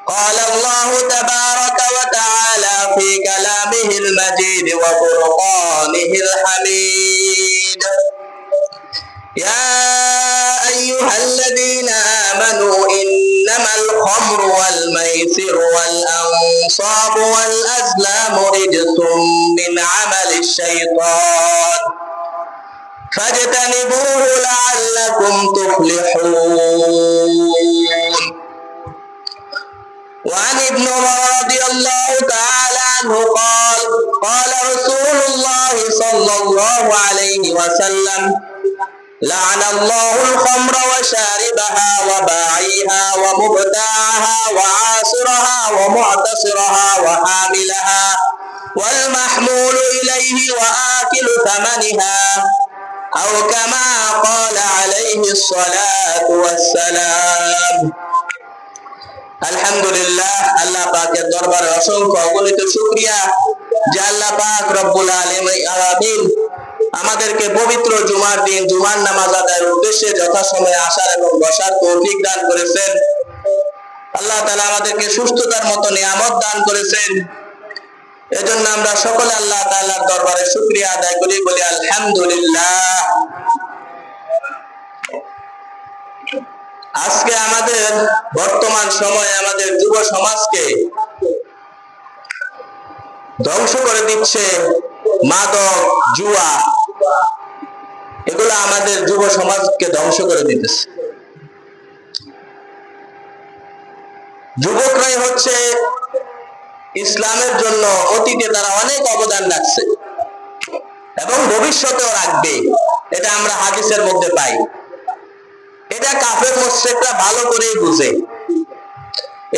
قال الله تبارك وتعالى في كلامه المجيد وفرقانه الحميد يا أيها الذين آمنوا إنما الخمر والميسر والأنصاب والأزلام رجس من عمل الشيطان فاجتنبوه لعلكم تفلحون. وعن ابن عمر رضي الله تعالى عنه قال قال رسول الله صلى الله عليه وسلم لعن الله الخمر وشاربها وباعيها ومبتاعها وعاصرها ومعتصرها وحاملها والمحمول إليه وآكل ثمنها أو كما قال عليه الصلاة والسلام. আলহামদুলিল্লাহ, আল্লাহ পাকের দরবারে অসংখ্য অগণিত শুকরিয়া যে আল্লাহ পাক রব্বুল আলামিন আমাদেরকে পবিত্র জুমার দিন জুমার নামাজ আদায়ের উদ্দেশ্যে যথাসময়ে আসার এবং বসার তৌফিক দান করেছেন। আল্লাহ তাআলা আমাদেরকে সুস্থতার মতো নিয়ামত দান করেছেন। এজন্য আমরা সকলে আল্লাহ তাআলার দরবারে শুকরিয়া আদায় করি, বলি আলহামদুলিল্লাহ। আজকে আমাদের বর্তমান সময়ে আমাদের যুব সমাজকে ধ্বংস করে দিচ্ছে মাদক, জুয়া, এগুলো আমাদের যুব সমাজকে ধ্বংস করে দিতেছে। যুবকরাই হচ্ছে ইসলামের জন্য অতীতে তারা অনেক অবদান রাখছে এবং ভবিষ্যতেও রাখবে, এটা আমরা হাদিসের মধ্যে পাই। এটা কাফের মুশরিকরা ভালো করেই বুঝে।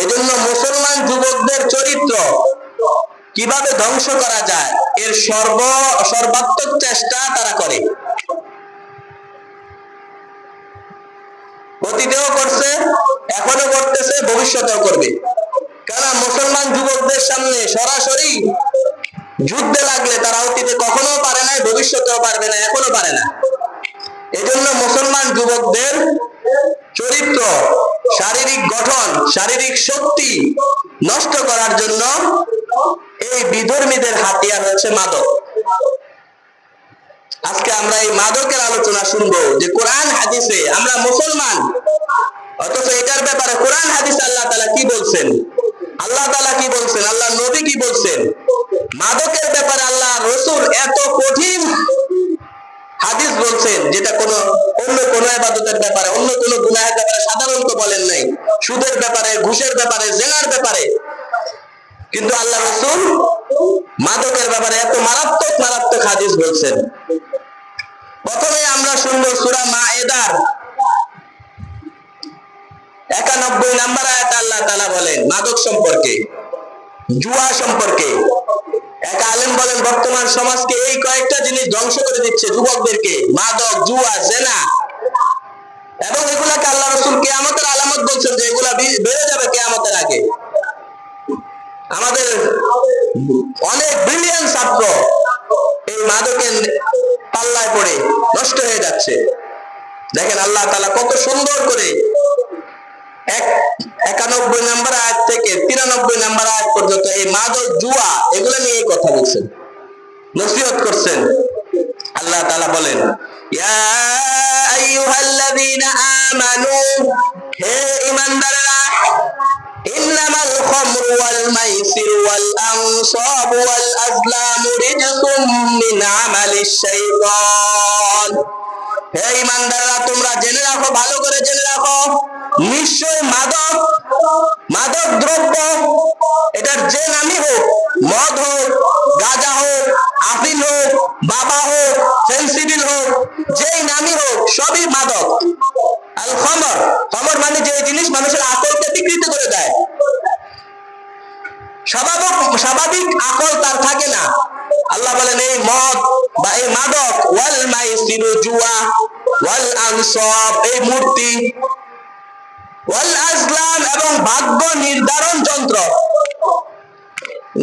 এজন্য মুসলমান যুবকদের চরিত্র কিভাবে ধ্বংস করা যায় এর সর্বাত্মক চেষ্টা তারা করে। অতীতেও করছে, এখনো করতেছে, ভবিষ্যতেও করবে। কারণ মুসলমান যুবকদের সামনে সরাসরি যুদ্ধে লাগলে তারা অতীতে কখনো পারে নাই, ভবিষ্যতেও পারবে না, এখনো পারে না। এজন্য মুসলমান যুবকদের চরিত্র, শারীরিক গঠন, শারীরিক শক্তি নষ্ট করার জন্য এই বিধর্মীদের হাতিয়ার হচ্ছে মাদক। আজকে আমরা এই মাদকের আলোচনা শুনবো যে কোরআন হাদিসে আমরা মুসলমান, অথচ এটার ব্যাপারে কোরআন হাদিসে আল্লাহ তাআলা কি বলছেন, আল্লাহ তাআলা কি বলছেন, আল্লাহ নবী কি বলছেন, মাদকের ব্যাপারে আল্লাহ রাসূল এত কঠিন হাদিস বলছেন যেটা অন্য কোন ইবাদতের ব্যাপারে, অন্য কোন গুনাহের ব্যাপারে সাধারণত বলেন নাই। সুদের ব্যাপারে, ঘুষের ব্যাপারে, জিনার ব্যাপারে, কিন্তু আল্লাহ রাসূল মাদকের ব্যাপারে এত মারাত্মক মারাত্মক হাদিস বলছেন। প্রথমে আমরা শুনবো সূরা মায়েদার 91 নম্বর আয়াতে আল্লাহ তাআলা বলেন মাদক সম্পর্কে, জুয়া সম্পর্কে। এক আলেম বলেন বর্তমান সমাজকে এই কয়েকটা জিনিস ধ্বংস করে দিচ্ছে যুবকদেরকে, মাদক, জুয়া, জিনা, এবং এগুলাকে আল্লাহ রাসূল কিয়ামতের আলামত বলছেন যে এগুলা বেড়ে যাবে কিয়ামতের আগে। আমাদের অনেক ব্রিলিয়ান্ট ছাত্র এই মাদকের পাল্লায় পড়ে নষ্ট হয়ে যাচ্ছে। দেখেন আল্লাহ তাআলা কত সুন্দর করে 91 নম্বর আয়াত থেকে 93 নম্বর আয়াত পর্যন্ত এই মাদক, জুয়া এগুলো নিয়ে কথা বলছেন, নসিহত করছেন। আল্লাহ তাআলা বলেন ইয়া আইয়ুহাল্লাযীনা আমানু, হে ঈমানদাররা, ইন্নামাল খামরু ওয়াল মাইসিরু ওয়াল আনসাবু ওয়াল আজলামু রিজসুম মিন আমালিশ শাইতান। হে ঈমানদাররা, তোমরা জেনে রাখো, ভালো করে জেনে রাখো, নিশ্চয় মাদক দ্রব্য, এটার যে নামই হোক, মদ হোক, গাঁজা হোক, আফিম হোক, বাবা হোক, ফেন্সিডিল হোক, যেই নামই হোক, সবই মাদক। আল খামর, খামর মানে যে জিনিস মানুষের আকলকে বিকৃত করে দেয়, স্বাভাবিক আকল তার থাকে না। আল্লাহ বলেন এই মদ বা এই মাদক, ওয়াল মাইসিরু, জুয়া, ওয়াল আনসাব, এই মূর্তি, ওয়াল আজলাম, এবং ভাগ্য নির্ধারণ যন্ত্র।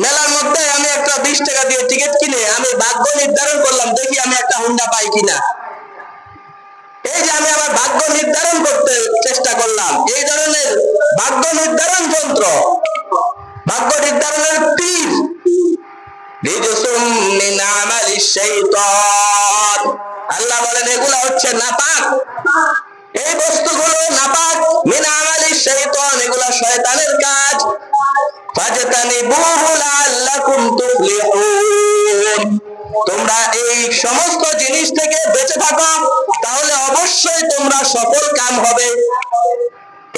মেলার মধ্যে আমি একটা 20 টাকা দিয়ে টিকিট কিনে আমি ভাগ্য নির্ধারণ করলাম, দেখি আমি একটা হুন্ডা পাই কিনা। এই যে আমি আমার ভাগ্য নির্ধারণ করতে চেষ্টা করলাম, এই ধরনের ভাগ্য নির্ধারণ যন্ত্র, ভাগ্য নির্ধারণের তীর, রিজসুম মিন আমালিশ শাইতান, আল্লাহ বলেন এগুলো হচ্ছে নাপাক, এই বস্তুগুলো নাপাক, মিন আমালিশ শাইতান, এগুলো শয়তানের কাজ, ফাজতানিবুহু লাআল্লাকুম তুফলিহুন, তোমরা এই সমস্ত জিনিস থেকে বেঁচে থাকো, তাহলে অবশ্যই তোমরা সফল কাম হবে।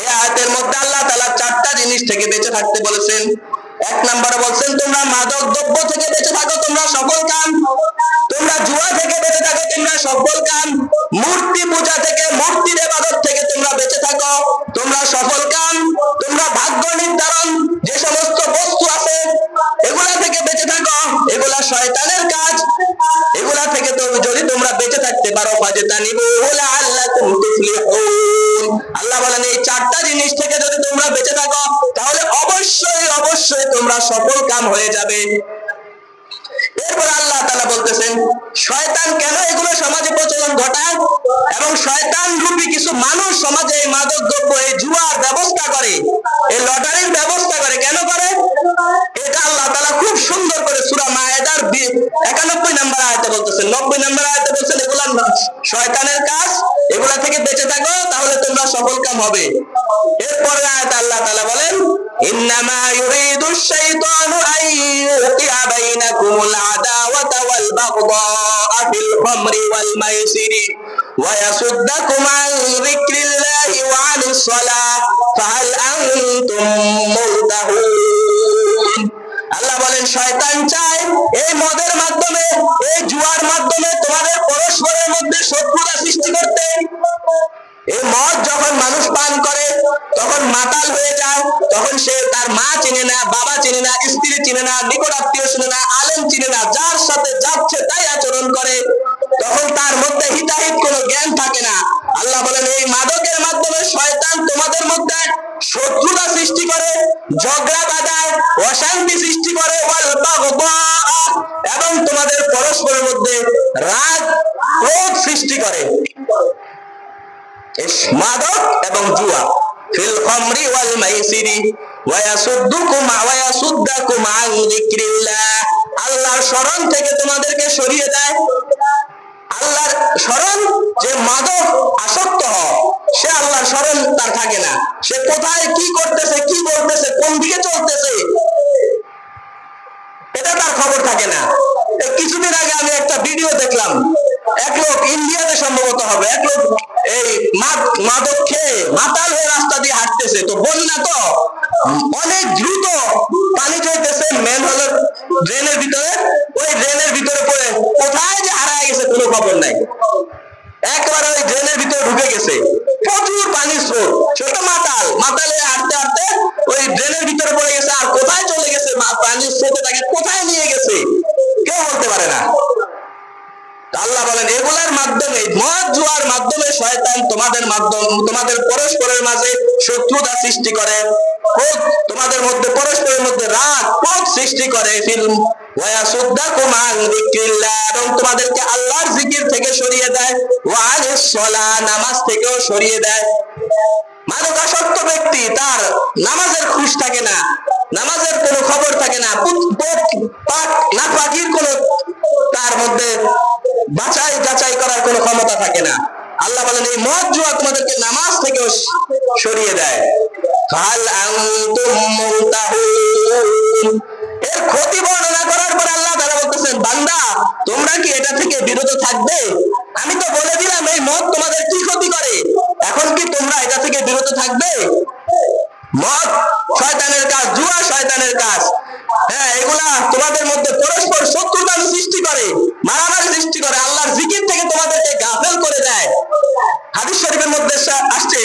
এই আয়াতের মধ্যে আল্লাহ তাআলা 4টা জিনিস থেকে বেঁচে থাকতে বলেছেন। এক নম্বরে বলছেন তোমরা মাদক দ্রব্য থেকে বেঁচে থাকো, তোমরা সফল কাম, তোমরা জুয়া থেকে বেঁচে থাকো, তোমরা সফল কাম, মূর্তি পূজা থেকে, মূর্তির ইবাদত থেকে তোমরা বেঁচে থাকো, তোমরা সফল কাম, তোমরা ভাগ্য নির্ধারণ যে সমস্ত বস্তু আছে এগুলা থেকে বেঁচে থাকো, এগুলা শয়তানের কাজ, এগুলা থেকে তো যদি তোমরা বেঁচে থাকতে পারো, ফাজতানিবুহু লাআল্লাকুম তুফলিহুন, আল্লাহ বলেন এই 4টা জিনিস থেকে যদি তোমরা বেঁচে থাকো, তাহলে অবশ্যই অবশ্যই তোমরা সফল কাম হয়ে যাবে। এরপর আল্লাহ তাআলা বলতেছেন শয়তান কেন এগুলো সমাজে প্রচলন ঘটায় এবং শয়তান রূপী কিছু মানুষ সমাজে এই মাদক দ্রব্য, এই জুয়ার ব্যবস্থা করে, এই লটারির ব্যবস্থা করে, কেন করে এটা আল্লাহ তাআলা খুব সুন্দর করে সূরা মায়েদার 91 নম্বর আয়াতে বলতেছেন, 90 নম্বর আয়াতে বলছেন এগুলা শয়তানের কাজ, এগুলা থেকে বেঁচে থাকো তাহলে তোমরা সফল কাম হবে। এরপরে আয়াতে আল্লাহ তাআলা বলেন ইন্নামা ইউরিদুশ শাইতানু আন ইউকিআ বাইনাকুমুল আদাওয়াতা ওয়াল বাগদাআ ফিল খামরি ওয়াল মাইসিরি ওয়া ইয়াসুদ্দাকুম আন যিকরিল্লাহি ওয়া আনিস সালাহ ফাহাল আনতুম মুনতাহুন, আল্লাহ বলেন শয়তান চায় এই মদের মাধ্যমে, এই জুয়ার মাধ্যমে তোমাদের পরস্পরের মধ্যে শত্রুতা সৃষ্টি করতে। এই মদ যখন মানুষ পান করে তখন মাতাল হয়ে যায়, তখন সে তার মা চিনে না, বাবা চিনে না, স্ত্রী চিনে না, নিকট আত্মীয় চিনে না, আলেম চিনে না, যার সাথে যাচ্ছে তাই আচরণ করে, তখন তার মধ্যে হিতাহিত কোনো জ্ঞান থাকে না। আল্লাহ বলেন এই মাদকের মাধ্যমে শয়তান তোমাদের মধ্যে শত্রুতা সৃষ্টি করে, ঝগড়া বাঁধায়, অশান্তি সৃষ্টি করে, এবং তোমাদের পরস্পরের মধ্যে রাগ ক্রোধ সৃষ্টি করে। মাদক এবং জুয়া ফিল খামরি ওয়াল মাইসিরি ওয়া ইয়াসুদ্দাকুম আন যিকরিল্লাহ, আল্লাহর স্মরণ থেকে তোমাদেরকে সরিয়ে দেয়। আল্লাহর স্মরণ, যে মাদক আসক্ত হয় সে আল্লাহর স্মরণ তার থাকে না, সে কোথায় কি করতেছে, কি বলতেছে, কোন দিকে চলতেছে এটা তার খবর থাকে না। কিছুদিন আগে আমি একটা ভিডিও দেখলাম, এক লোক ইন্ডিয়াতে সম্ভবত হবে, এক লোক এই মাদক খেয়ে মাতাল হয়ে রাস্তা দিয়ে হাঁটতেছে, তো বন্যা তো অনেক দ্রুত পানি চলতেছে ম্যানহোলের ড্রেনের ভিতরে, ওই ড্রেনের ভিতরে পড়ে কোথায় যে হারায় গেছে কোনো খবর নাই, একবারে ওই ড্রেনের ভিতরে ঢুকে গেছে, প্রচুর পানির স্রোত, ছোট মাতালে হাঁটতে হাঁটতে ওই ড্রেনের ভিতরে পড়ে গেছে, আর কোথায় চলে গেছে পানির স্রোতে তাকে কোথায় নিয়ে গেছে কেউ বলতে পারে না। আল্লাহ বলেন এগুলার মাধ্যমে, মদ জুয়ার মাধ্যমে শয়তান তোমাদের পরস্পরের মাঝে শত্রুতা সৃষ্টি করে, তোমাদের মধ্যে পরস্পরের মধ্যে রাগ ক্রোধ সৃষ্টি করে, ওয়া ইয়াসুদ্দাকুম আন যিকরিল্লাহ, এবং তোমাদেরকে আল্লাহর জিকির থেকে সরিয়ে দেয়, ওয়া আনিস সালাহ, নামাজ থেকেও সরিয়ে দেয়। মাদকাসক্ত ব্যক্তি তার নামাজের খুশ থাকে না, নামাজের কোনো খবর থাকে না, নাপাকির কোনো তার মধ্যে বাছাই যাচাই করার কোনো ক্ষমতা থাকে না। আল্লাহ বলেন এই মদ জুয়া তোমাদেরকে নামাজ থেকেও সরিয়ে দেয়। ফাহাল আনতুম মুনতাহুন, এর ক্ষতি বর্ণনা করার পর আল্লাহ তাআলা বলতেছেন বান্দা তোমরা কি এটা থেকে বিরত থাকবে? আমি তো বলে দিলাম এই মদ তোমাদের কি ক্ষতি করে, এখন কি তোমরা এটা থেকে বিরত থাকবে? মদ শয়তানের কাজ, জুয়া শয়তানের কাজ, হ্যাঁ এগুলা তোমাদের মধ্যে পরস্পর শত্রুতা সৃষ্টি করে, মারামারি সৃষ্টি করে, আল্লাহর জিকির থেকে তোমাদেরকে গাফেল করে দেয়। হাদিস শরীফের মধ্যে আসছে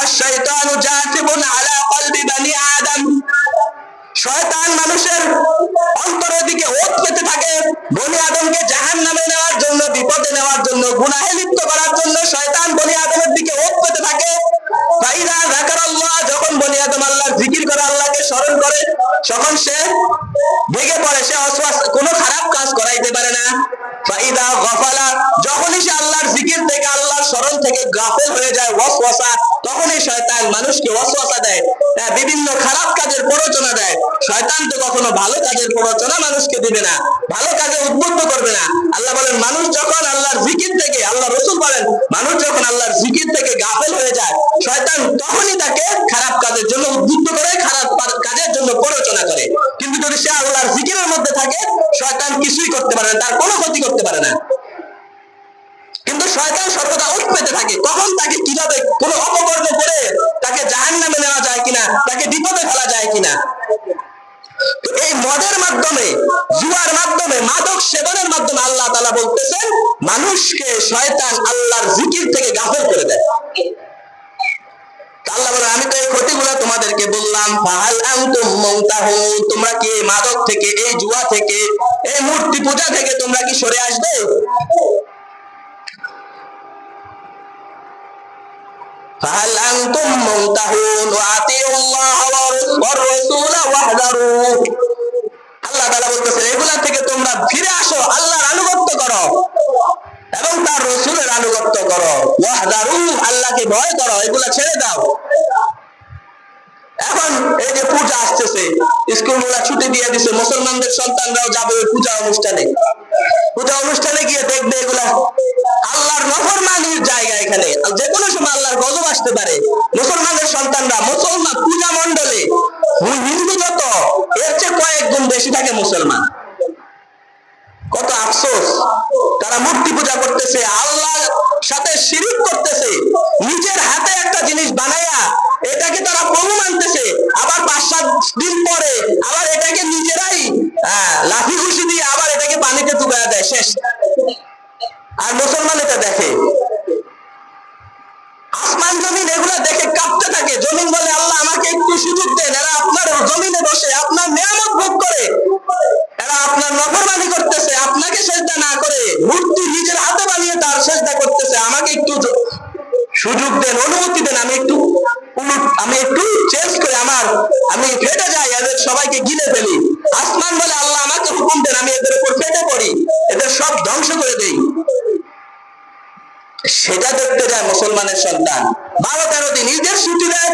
আশ-শাইতানু জাসিবুন আলা কলবি বানি আদম, শয়তান মানুষের অন্তরের দিকে ওত পেতে থাকে, বনি আদমকে জাহান্নামে নেওয়ার জন্য, বিপদে নেওয়ার জন্য, গুনাহে লিপ্ত করার জন্য শয়তান বনি আদমের দিকে ওত পেতে থাকে। ফাইদা যাকারাল্লাহ, যখন বনি আদম আল্লাহর জিকির করে, আল্লাহকে স্মরণ করে, তখন সে ভেঙে পড়ে, সে কোনো খারাপ কাজ করাইতে পারে না। ফাইদা গাফালা, যখনই সে আল্লাহর জিকির থেকে, আল্লাহর স্মরণ থেকে গাফেল হয়ে যায়, ওয়াসওয়াসা, তখনই শয়তান মানুষকে ওয়াসওয়াসা দেয়, বিভিন্ন খারাপ কাজের প্ররোচনা দেয়। শয়তান তো কখনো ভালো কাজের প্ররোচনা মানুষকে দিবে না, ভালো কাজে উদ্বুদ্ধ করবে না। আল্লাহ বলেন মানুষ যখন আল্লাহর জিকির থেকে, আল্লাহ রাসূল বলেন মানুষ যখন আল্লাহর জিকির থেকে গাফেল হয়ে যায়, শয়তান তখনই তাকে খারাপ কাজের জন্য উদ্বুদ্ধ করে, খারাপ কাজের জন্য প্ররোচনা করে। কিন্তু যদি সে আল্লাহর জিকিরের মধ্যে থাকে, শয়তান কিছুই করতে পারে না, তার কোনো ক্ষতি করতে পারে না। কিন্তু শয়তান সর্বদা উঠ পেতে থাকে, কখন তাকে কিভাবে কোনো অপকর্ম করে তাকে জাহান্নামে নেওয়া যায় কিনা, তাকে বিপদে ফেলা যায় কিনা। তো এই মদের মাধ্যমে, জুয়ার মাধ্যমে, মাদক সেবনের মাধ্যমে আল্লাহ তাআলা বলতেছেন মানুষকে শয়তান আল্লাহর জিকির থেকে গাফেল করে দেয়। আল্লাহ বলেন আমি তো এই ক্ষতিগুলো তোমাদেরকে বললাম, ফাহাল আনতুম মুনতাহুন, তোমরা কি এই মাদক থেকে, এই জুয়া থেকে, এই মূর্তি পূজা থেকে তোমরা কি সরে আসবে? ফাহাল আনতুম মুনতাহুন ওয়া আতিউল্লাহ ওয়ার রাসূল ওয়াহদারু। আল্লাহ তাআলা বলতেছেন এগুলা থেকে তোমরা ফিরে আসো, আল্লাহর আনুগত্য করো এবং তার রাসূলের আনুগত্য করো। ওয়াহদারু, আল্লাহকে ভয় করো, এগুলা ছেড়ে দাও। এখন এই যে পূজা আসতেছে, স্কুলগুলা ছুটি দিয়ে দিছে, মুসলমানদের সন্তানরাও যাবে পূজা অনুষ্ঠানে। পূজা অনুষ্ঠানে গিয়ে দেখবে এগুলা আল্লাহর নফরমানির জায়গা। এখানে যে কোনো সময় আল্লাহর গজব আসতে পারে। মুসলমানের সন্তানরা মুসলমান পূজা মণ্ডলে, হিন্দু যত এর চেয়ে কয়েক গুণ বেশি থাকে মুসলমান। কত আফসোস, তারা মূর্তি পূজা করতেছে, আল্লাহর সাথে শিরিক করতেছে, নিজের হাতে একটা জিনিস বানায়া এটাকে তারা প্রভু মানতেছে, আবার 5-7 দিন পরে আবার এটাকে নিজেরাই লাঠি ঘুষি দিয়ে আবার এটাকে পানিতে ডুবাইয়া দেয়, শেষ। আর মুসলমান এটা দেখে, আসমান জমিন এগুলা দেখে কাঁপতে থাকে। জমিন বলে আল্লাহ আমাকে একটু সুযোগ দেন, এরা আপনার জমিনে বসে আপনার নিয়ামত ভোগ করে, এরা আপনার নফরমানি করতেছে, আপনাকে সেজদা না করে মূর্তি নিজের হাতে বানিয়ে তার সেজদা করতেছে, আমাকে একটু সুযোগ দেন, অনুমতি দেন, আমি একটু চেঞ্জ করে আমি ফেটে যাই, এদের সবাইকে গিলে ফেলি। আসমান বলে আল্লাহ আমাকে হুকুম দেন, আমি এদের উপর ফেটে পড়ি, এদের সব ধ্বংস করে দেই। সেটা দেখতে যায় মুসলমানের সন্তান। 12-13 দিন ঈদের ছুটি দেয়,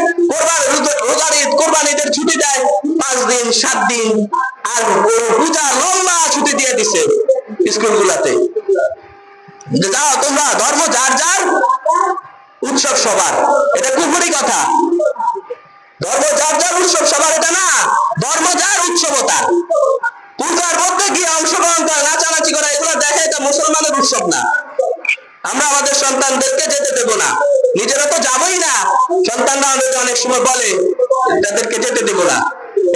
রোজার ঈদ, কোরবান ঈদের ছুটি দেয় 5 দিন 7 দিন, আর পূজা লম্বা ছুটি দিয়ে দিছে স্কুলগুলাতে। যাও তোমরা, ধর্ম যার যার, উৎসব সবার। এটা কুফরি কথা। ধর্ম যার যার, উৎসব সবার, এটা না। ধর্ম যার, উৎসব তার। পূজার মধ্যে গিয়ে অংশগ্রহণ করা, নাচানাচি করা, এগুলো দেখে এটা মুসলমানের উৎসব না। আমরা আমাদের সন্তানদেরকে যেতে দেব না, নিজেরা তো যাবই না, সন্তানরা আমাদেরকে অনেক সময় বলে তাদেরকে যেতে দেব না।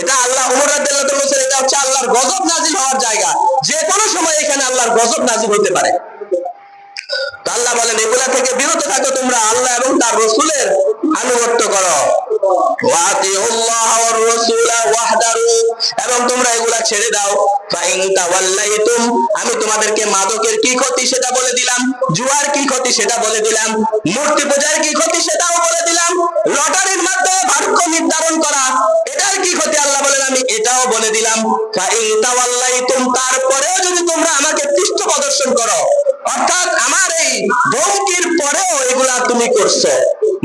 এটা আল্লাহ, ওমর রাদিয়াল্লাহু তাআলা বলেছেন এটা হচ্ছে আল্লাহর গজব নাযিল হওয়ার জায়গা, যে কোনো সময় এখানে আল্লাহর গজব নাযিল হতে পারে। আল্লাহ বলেন এগুলা থেকে বিরত থাকো তোমরা, আল্লাহ এবং তার রাসূলের আনুগত্য করো। ওয়া আতিউল্লাহ ওয়ার রাসূল ওয়াহদারু, এবং তোমরা এগুলা ছেড়ে দাও। ফাইন তাওয়াল্লাইতুম, আমি তোমাদেরকে মাদকের কি ক্ষতি সেটা বলে দিলাম, জুয়ার কি ক্ষতি সেটা বলে দিলাম, মূর্তি পূজার কি ক্ষতি সেটাও বলে দিলাম, লটারির মাধ্যমে ভাগ্য নির্ধারণ করা এটার কি ক্ষতি আল্লাহ বলেন আমি এটাও বলে দিলাম। ফাইন তাওয়াল্লাইতুম, তারপরেও যদি তোমরা আমাকে পৃষ্ঠ প্রদর্শন করো, অর্থাৎ আমার এই ধমকির পরেও এগুলা তুমি করছো,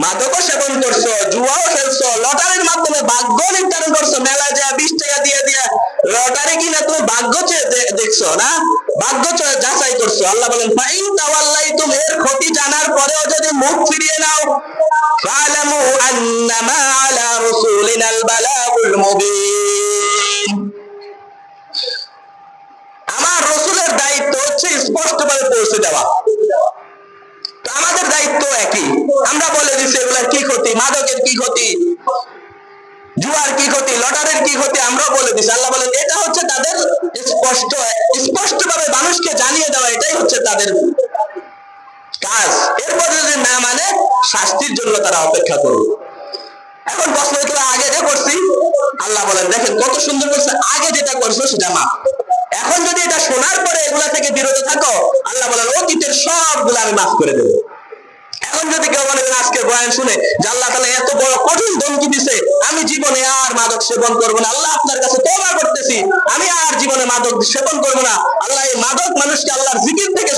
মাদকও সেবন করছো, জুয়াও খেলছো, লটারির মাধ্যমে ভাগ্য নির্ধারণ করছো, মেলায় যা 20 টাকা দিয়ে লটারি কিনা তুমি ভাগ্য দেখছো না, ভাগ্য যাচাই করছো। আল্লাহ বলেন ফাইন তাওয়াল্লাইতুম, এর ক্ষতি জানার পরেও যদি মুখ ফিরিয়ে নাও, ফালামু আন্নামা আলা রাসূলিনাল বালাগুল মুবিন, আমার রাসূলের দায়িত্ব হচ্ছে স্পষ্টভাবে পৌঁছে দেওয়া। আমাদের দায়িত্ব একই, আমরা বলে দিচ্ছি এগুলার কি ক্ষতি, মাদকের কি ক্ষতি, জুয়ার কি ক্ষতি, লটারির কি ক্ষতি, আমরা বলে দিচ্ছি। আল্লাহ বলেন এটা হচ্ছে তাদের স্পষ্টভাবে মানুষকে জানিয়ে দেওয়া, এটাই হচ্ছে তাদের কাজ। এরপর যদি না মানে শাস্তির জন্য তারা অপেক্ষা করুক। এখন প্রশ্ন হইতে আগে যে করছি, আল্লাহ বলেন দেখেন কত সুন্দর করছে, আগে যেটা করছো সেটা মাফ। এখন যদি এটা শোনার পরে এগুলা থেকে বিরত থাকো, আল্লাহ বলেন অতীতের সবগুলো আমি মাফ করে দেবো। এখন যদি কেউ বলে আজকে বয়ান শুনে যে আল্লাহ তাআলা এত বড় কঠিন ধমকি দিছে, আমি জীবনে আর মাদক সেবন করবো না, আল্লাহ আপনার কাছে তওবা করতেছি, আমি আর জীবনে মাদক সেবন করবো না, আল্লাহ এই মাদক মানুষকে আল্লাহর জিকির থেকে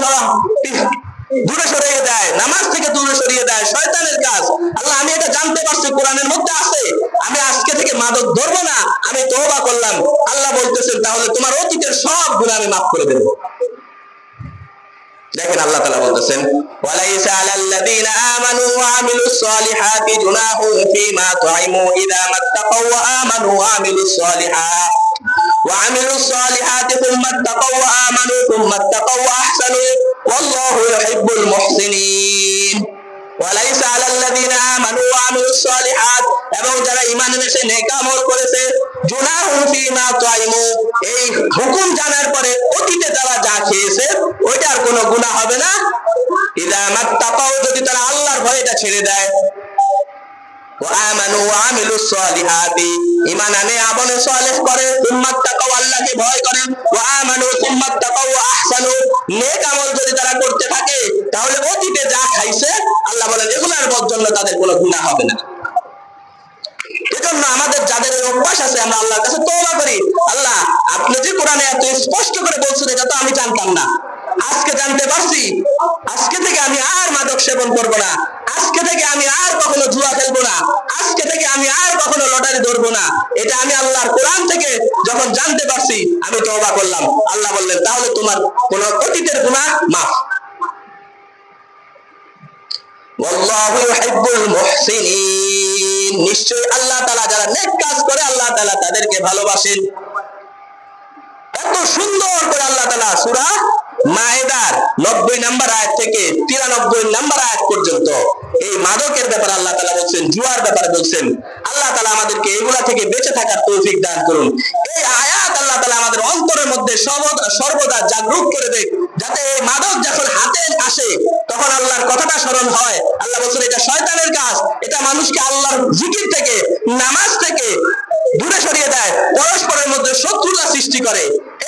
দূরে সরিয়ে দেয়, নামাজ থেকে দূরে সরিয়ে দেয়, শয়তানের কাজ। আল্লাহ আমি এটা জানতে পারছি কোরআনের মধ্যে আছে, আমি আজকে থেকে মাদক ধরবো না, আমি তওবা করলাম। আল্লাহ বলতেছেন তাহলে তোমার অতীতের সব গুনাহ আমি মাফ করে দেব। দেখেন আল্লাহ তাআলা বলতেছেন ওয়ালাইসা আলাল্লাযীনা আমানু ওয়া আমিলুস সালিহাতি জুনাহুন ফীমা তুইমু ইযা মাত্তাকাউ ওয়া আমানু ওয়া আমিলুস সালিহাত وعملوا الصالحات ثم اتقوا وآمنوا ثم اتقوا وأحسنوا والله يحب المحسنين وليس على الذين آمنوا وعملوا الصالحات এবং যারা ঈমান এনেছে নেক আমল করেছে জুনাহুন ফীমা তুইমু এই হুকুম জানার পরে অতীতে তারা যা খেয়েছে ওইটার কোনো গুনাহ হবে না। ইযা মাত্তাকাউ যদি তারা আল্লাহর ভয়টা ছেড়ে দেয়, وآمنوا وعملوا الصالحات ঈমান আনে আমল সালেহ করে, সুম্মা তাকাও আল্লাহকে ভয় করে, وآمنوا ثم اتقوا وأحسنوا নেক আমল যদি তারা করতে থাকে তাহলে অতীতে যা খাইছে আল্লাহ বলেন এগুলোর জন্য তাদের কোনো গুনাহ হবে না। এজন্য আমাদের যাদের অভ্যাস আছে আমরা আল্লাহর কাছে তওবা করি, আল্লাহ আপনি যে কোরআনে এত স্পষ্ট করে বলছেন এটা তো আমি জানতাম না, আজকে জানতে পারছি, আজকে থেকে আমি আর মাদক সেবন করব না, আজকে থেকে আমি আর কখনো জুয়া খেলবো না, আজকে থেকে আমি আর কখনো লটারি ধরবো না, এটা আমি আল্লাহর কোরআন থেকে যখন জানতে পারছি আমি তওবা করলাম। আল্লাহ বললেন তাহলে তোমার কোন অতীতের গুনাহ মাফ। ওয়াল্লাহু ইউহিব্বুল মুহসিনিন নিশ্চয় আল্লাহ তাআলা যারা নেক কাজ করে আল্লাহ তাআলা তাদেরকে ভালোবাসেন। এত সুন্দর করে আল্লাহ তাআলা সূরা মায়েদার 90 নম্বর আয়াত থেকে 93 নম্বর আয়াত পর্যন্ত এই মাদকের ব্যাপারে আল্লাহ তাআলা বলছেন, জুয়ার ব্যাপারে বলছেন। আল্লাহ তাআলা আমাদেরকে এগুলা থেকে বেঁচে থাকার তৌফিক দান করুন। এই আয়াত আল্লাহ তাআলা আমাদের অন্তরের মধ্যে সর্বদা জাগরুক করে দেয়, যাতে এই মাদক যখন হাতে আসে তখন আল্লাহর কথাটা স্মরণ হয়। আল্লাহ বলছেন এটা শয়তানের কাজ, এটা মানুষকে আল্লাহর জিকির থেকে নামাজ থেকে দূরে সরিয়ে দেয়, পরস্পরের মধ্যে শত্রুতা সৃষ্টি করে।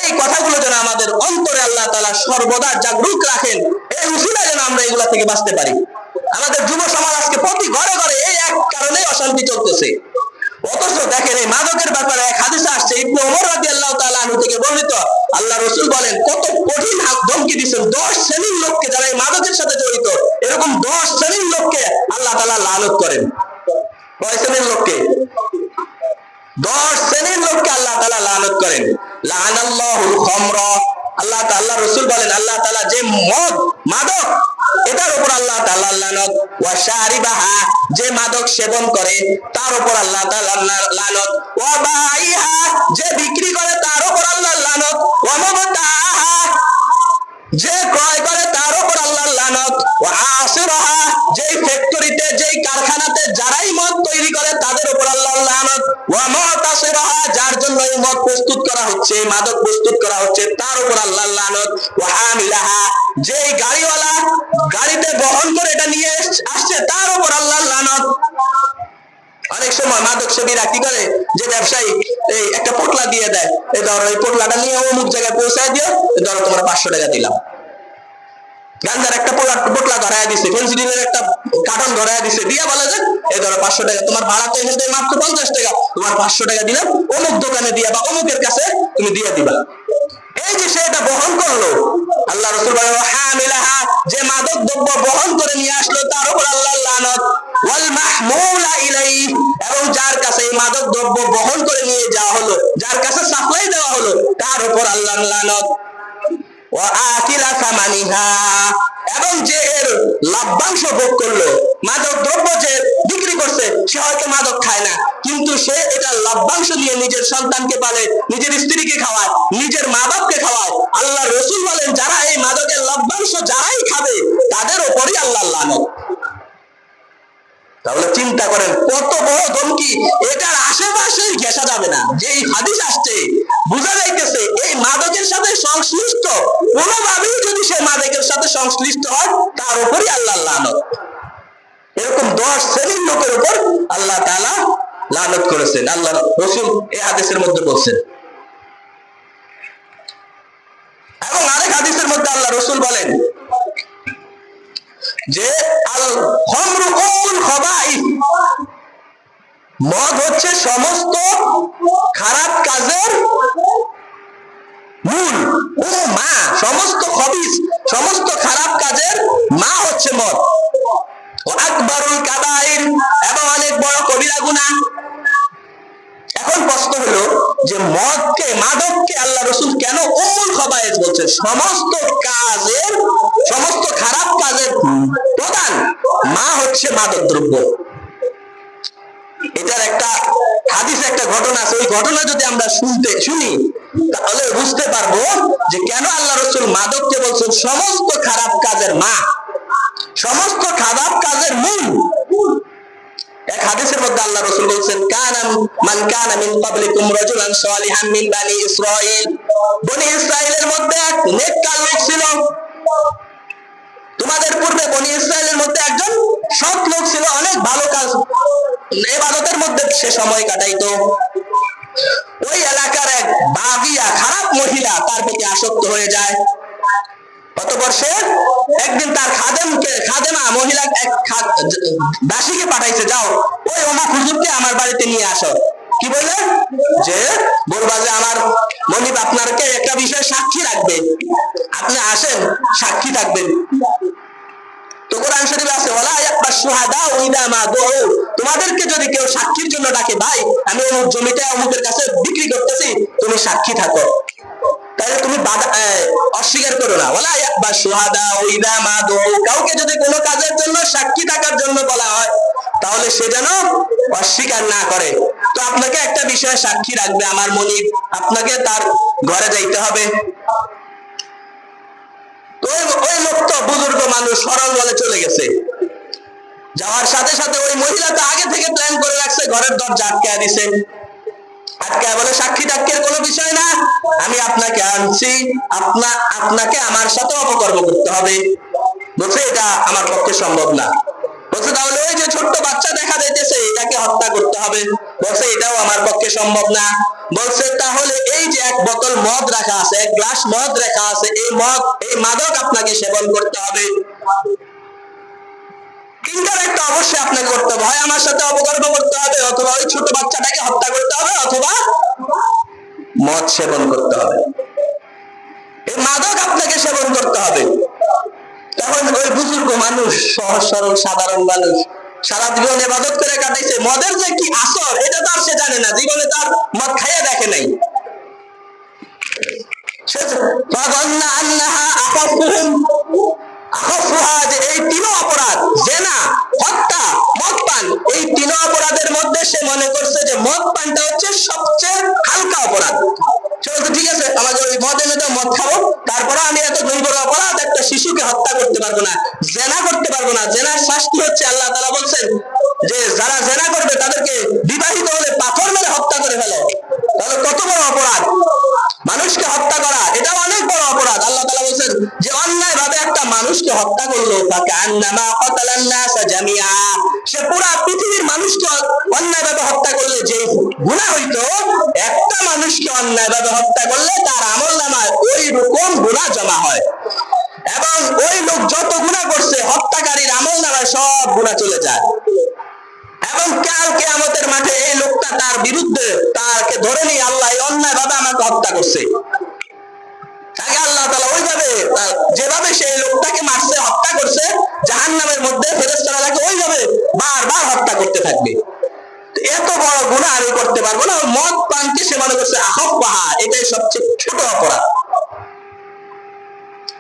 এই কথাগুলো যেন আমাদের অন্তরে আল্লাহ তাআলা সর্বদা জাগরুক রাখেন, এই উসিলায় যেন আমরা এগুলা থেকে বাঁচতে পারি। আমাদের যুব সমাজ আজকে প্রতি ঘরে ঘরে এই এক কারণে অশান্তি চলতেছে। অথচ দেখেন এই মাদকের ব্যাপারে এক হাদিসে আসছে, ইবনে ওমর রাদিয়াল্লাহু তাআলা আনহু থেকে বর্ণিত, আল্লাহ রাসূল বলেন কত কঠিন ধমকি দিয়েছেন 10 শ্রেণীর লোককে যারা এই মাদকের সাথে জড়িত, এরকম 10 শ্রেণীর লোককে আল্লাহ তাআলা লানত করেন। কয় শ্রেণীর লোককে? 10 শ্রেণীর লোককে আল্লাহ তাআলা লানত করেন। লানাল্লাহুল খামরা, আল্লাহ রাসূল বলেন আল্লাহ তাআলা যে মদ মাদক এটার উপর আল্লাহ তাআলা লানত, ওয়া শারিবাহা যে মাদক সেবন করে তার উপর আল্লাহ তাআলা লানত, ওয়া বাইহা যে বিক্রি করে তার উপর আল্লাহ লানত, ওয়া মুবতাহা যে ক্রয় করে তার উপর আল্লাহ লানত, ওয়া আসিরাহা যে ফ্যাক্টরিতে যে কারখানাতে যারাই মদ তৈরি করে তাদের উপর আল্লাহ লানত, ওয়া মুতাসিরাহা যার জন্য এই মদ প্রস্তুত করা হচ্ছে, মাদক প্রস্তুত করা হচ্ছে তার উপর আল্লাহ লানত, ওয়া হামিলাহা যে গাড়িওয়ালা গাড়িতে বহন করে এটা নিয়ে আসছে তার উপর আল্লাহ লানত। অনেক সময় মাদক সেবীরা কি করে, যে ব্যবসায়ী এই একটা পোটলা দিয়ে দেয়, এই ধরো এই পোটলাটা নিয়ে অমুক জায়গায় পৌঁছায় দিও, ধরো তোমার 500 টাকা দিলাম। গাঞ্জার একটা পোটলা ধরায় দিছে, ফেন্সিডিলের একটা কার্টন ধরায় দিছে, দিয়া বলে যে এই ধরো 500 টাকা, তোমার ভাড়া তো এখান থেকে মাত্র 50 টাকা, তোমার 500 টাকা দিলাম, অমুক দোকানে দিয়া বা অমুকের কাছে তুমি দিয়ে দিবা। এই যে সে এটা বহন করলো, আল্লাহ রাসূল বলেন হামিলাহা যে মাদক দ্রব্য বহন করে নিয়ে আসলো তার উপর আল্লাহ লানত, ওয়াল মাহমুলা ইলাইহি এবং যার কাছে এই মাদক দ্রব্য বহন করে নিয়ে যাওয়া হলো, যার কাছে সাপ্লাই দেওয়া হলো তার উপর আল্লাহর লানত, ওয়া আকিলা সামানিহা এবং যে এর লাভ্যাংশ ভোগ করলো, মাদক দ্রব্য যে বিক্রি করছে সে হয়তো মাদক খায় না, কিন্তু সে এটা লাভ্যাংশ দিয়ে নিজের সন্তানকে পালে, নিজের স্ত্রীকে খাওয়ায়, নিজের মা বাপকে খাওয়ায়। আল্লাহ রাসূল বলেন যারা এই মাদকের লাভ্যাংশ যারাই খাবে তাদের উপরই আল্লাহর লানত। তাহলে চিন্তা করেন কত বড় ধমকি, এটার আশেপাশেই ঘেঁষা যাবে না। যে হাদিস আসছে বোঝা যাইতেছে এই মাদকের সাথে সংশ্লিষ্ট কোনোভাবেই যদি সে মাদকের সাথে সংশ্লিষ্ট হয় তার উপরই আল্লাহর লানত। এরকম 10 শ্রেণীর লোকের উপর আল্লাহ তাআলা লানত করেছেন, আল্লাহ রাসূল এই হাদিসের মধ্যে বলছেন। এবং আরেক হাদিসের মধ্যে আল্লাহ রাসূল বলেন যে আল খামরু উম্মুল খাবাইস, মদ হচ্ছে সমস্ত খারাপ কাজের মূল, মা সমস্ত খবিস সমস্ত খারাপ কাজের হচ্ছে মদ। আকবরুল কাবাইর, এবং অনেক বড় কবিরা গুনাহ। এখন প্রশ্ন হলো যে মদকে, মাদককে আল্লাহ রাসূল কেন উম্মুল খাবায়েস বলছেন? সমস্ত কাজের, সমস্ত খারাপ কাজের প্রধান মা হচ্ছে মাদক দ্রব্য। এটার একটা হাদিসে একটা ঘটনা আছে, ওই ঘটনা যদি আমরা শুনি তাহলে বুঝতে পারবো যে কেন আল্লাহ রাসূল মাদককে বলছেন সমস্ত খারাপ কাজের মা, সমস্ত খারাপ কাজের মূল। এক হাদিসের মধ্যে আল্লাহ রাসূল বলেছেন, কানা মান কানা মিন ক্বাবলিকুম রাজুলান সালিহান মিন বানি ইসরাঈল, বনি ইসরাইলের মধ্যে এক নেককার লোক ছিল। তোমাদের পূর্বে বনি ইসরাইলের মধ্যে একজন সৎ লোক ছিল, অনেক ভালো কাজ ইবাদতের মধ্যে সে সময় কাটাইতো। ওই এলাকার এক বাগিয়া, খারাপ মহিলা তার প্রতি আসক্ত হয়ে যায়। অতঃপর সে একদিন তার খাদেমা মহিলা এক দাসীকে পাঠাইছে, যাও ওই অমুক হুজুরকে আমার বাড়িতে নিয়ে আসো। কি বলে? যে বলবা যে আমার মনিব আপনাকে একটা বিষয়ে সাক্ষী রাখবে, আপনি আসেন, সাক্ষী থাকবেন। তো কোরআন শরীফে আছে, ওয়ালা ইয়াকবাস শুহাদা ইযা মা দুউ, তোমাদেরকে যদি কেউ সাক্ষীর জন্য ডাকে, ভাই আমি অমুক জমিটা অমুকের কাছে বিক্রি করতেছি, তুমি সাক্ষী থাকো, তাহলে তুমি অস্বীকার করো না। ওয়ালা ইয়াকবাস শুহাদা ইযা মা দুউ, কাউকে যদি কোনো কাজের জন্য সাক্ষী থাকার জন্য বলা হয় তাহলে সে যেন অস্বীকার না করে। তো আপনাকে একটা বিষয়ে সাক্ষী রাখবে আমার মনিব, আপনাকে তার ঘরে যাইতে হবে। ওই লোক তো বুজুর্গ মানুষ, সরল বলে চলে গেছে। যাওয়ার সাথে সাথে ওই মহিলা তো আগে থেকে প্ল্যান করে রাখছে, ঘরের দরজা আটকায় দিছে। আটকায় বলে, সাক্ষী টাক্ষের কোনো বিষয় না, আমি আপনাকে আনছি, আপনাকে আমার সাথে অপকর্ম করতে হবে। বলছে এটা আমার পক্ষে সম্ভব না। বলছে তাহলে ওই যে ছোট্ট বাচ্চা দেখা যাইতেছে এটাকে হত্যা করতে হবে। বলছে এটাও আমার পক্ষে সম্ভব না। বলছে তাহলে এই যে এক বোতল মদ রাখা আছে, এক গ্লাস মদ রাখা আছে, এই মাদক আপনাকে সেবন করতে হবে। তিনটার একটা অবশ্যই আপনাকে করতে হবে, হয় আমার সাথে অপকর্ম করতে হবে, অথবা ওই ছোট বাচ্চাটাকে হত্যা করতে হবে, অথবা মদ সেবন করতে হবে। এই মাদক আপনাকে সেবন করতে হবে। তখন ওই বুজুর্গ মানুষ, সহজ সরল সাধারণ মানুষ, সারা জীবন ইবাদত করে কাটাইছে, মদের যে কি আসর এটা তো আর সে জানে না, জীবনে তার মদ খাইয়া দেখে নাই। এই তিন অপরাধ, জেনা, হত্যা, মদ পান, এই তিন অপরাধের মধ্যে সে মনে করছে যে মদ পানটা হচ্ছে সবচেয়ে হালকা অপরাধ। ঠিক আছে, আমাকে ওই মদ এনে দাও, মদ খাবো, তারপরে আমি এত দুর্বল অপরাধ, একটা শিশুকে হত্যা করতে পারবো না, জেনা করতে পারবো না। জেনার শাস্তি হচ্ছে, আল্লাহ তাআলা বলছেন যে যারা জেনা করবে তাদেরকে বিবাহিত হলে পাথর মেরে হত্যা করে ফেলো। তাহলে কত বড় অপরাধ! মানুষকে হত্যা করা এটাও অনেক বড় অপরাধ। আল্লাহ তাআলা বলছেন যে অন্যায় ভাবে একটা মানুষকে হত্যা করলো, ফাকান্নামা কাতালান নাসা জামিআ, সে পুরা পৃথিবীর মানুষকে অন্যায় ভাবে হত্যা করলে যে গুনাহ হইতো, একটা মানুষকে অন্যায় ভাবে হত্যা করলে তার আমলনামায় ওই রকম গুনাহ জমা হয়, এবং ওই লোক যত গুনাহ করছে হত্যাকারীর আমলনামায় সব গুনাহ চলে যায়। এবং কাল কিয়ামতের মাঠে এই লোকটা তার বিরুদ্ধে তাকে ধরে নিয়ে, আল্লাহ অন্যায় ভাবে আমাকে হত্যা করছে, তাকে আল্লাহ তাআলা ওইভাবে যেভাবে সেই লোকটাকে মারছে, হত্যা করছে, জাহান্নামের মধ্যে ফেরেশতারা তাকে ওইভাবে বারবার হত্যা করতে থাকবে। এত বড় গুনাহ আমি করতে পারবো না। মদ পানকে সে মনে করছে আখাফাহা, এটাই সবচেয়ে ছোট অপরাধ।